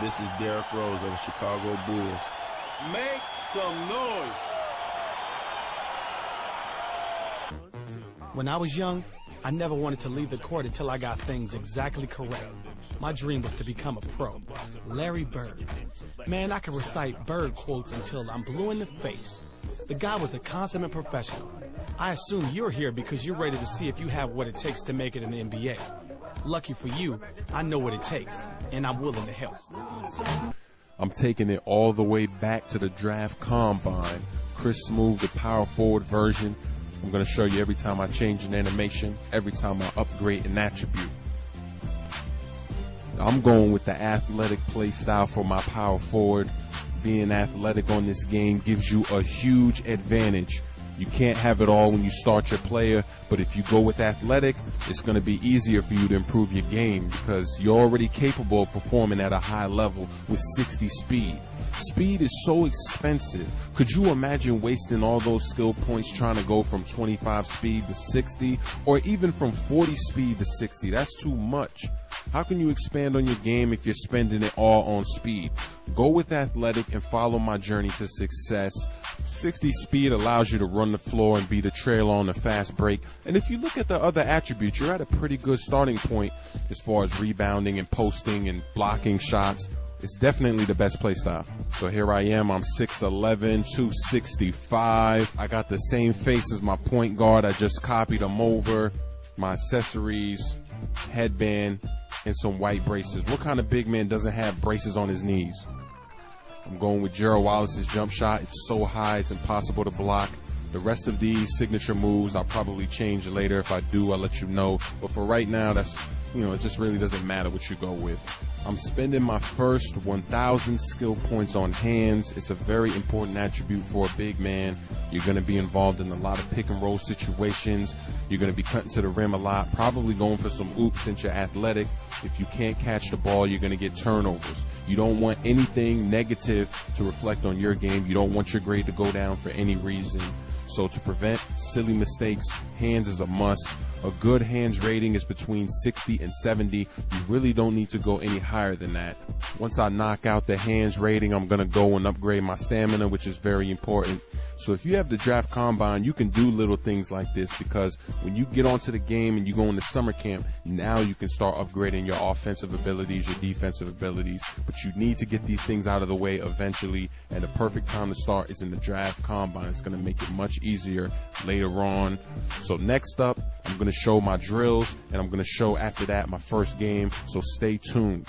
This is Derrick Rose of the Chicago Bulls. Make some noise. When I was young, I never wanted to leave the court until I got things exactly correct. My dream was to become a pro. Larry Bird. Man, I could recite Bird quotes until I'm blue in the face. The guy was a consummate professional. I assume you're here because you're ready to see if you have what it takes to make it in the NBA. Lucky for you, I know what it takes, and I'm willing to help. I'm taking it all the way back to the draft combine. Chris Smooves, the power forward version. I'm going to show you every time I change an animation, every time I upgrade an attribute. I'm going with the athletic play style for my power forward. Being athletic on this game gives you a huge advantage. You can't have it all when you start your player, but if you go with athletic, it's going to be easier for you to improve your game because you're already capable of performing at a high level with 60 speed. Speed is so expensive. Could you imagine wasting all those skill points trying to go from 25 speed to 60 or even from 40 speed to 60? That's too much. How can you expand on your game if you're spending it all on speed? Go with athletic and follow my journey to success. 60 speed allows you to run the floor and be the trailer on the fast break. And if you look at the other attributes, you're at a pretty good starting point as far as rebounding and posting and blocking shots. It's definitely the best play style. So here I am. I'm 6'11", 265. I got the same face as my point guard. I just copied him over. My accessories, headband, and some white braces. What kind of big man doesn't have braces on his knees? I'm going with Gerald Wallace's jump shot. It's so high, it's impossible to block. The rest of these signature moves, I'll probably change later. If I do, I'll let you know. But for right now, that's, it just really doesn't matter what you go with. I'm spending my first 1,000 skill points on hands. It's a very important attribute for a big man. You're going to be involved in a lot of pick and roll situations. You're going to be cutting to the rim a lot, probably going for some oops since you're athletic. If you can't catch the ball, you're going to get turnovers. You don't want anything negative to reflect on your game. You don't want your grade to go down for any reason. So to prevent silly mistakes, hands is a must. A good hands rating is between 60 and 70. You really don't need to go any higher than that. Once I knock out the hands rating, I'm going to go and upgrade my stamina, which is very important. So if you have the draft combine, you can do little things like this because when you get onto the game and you go into summer camp, now you can start upgrading your offensive abilities, your defensive abilities. But you need to get these things out of the way eventually, and the perfect time to start is in the draft combine. It's going to make it much easier later on. So next up, I'm going to show my drills, and I'm going to show after that my first game. So stay tuned.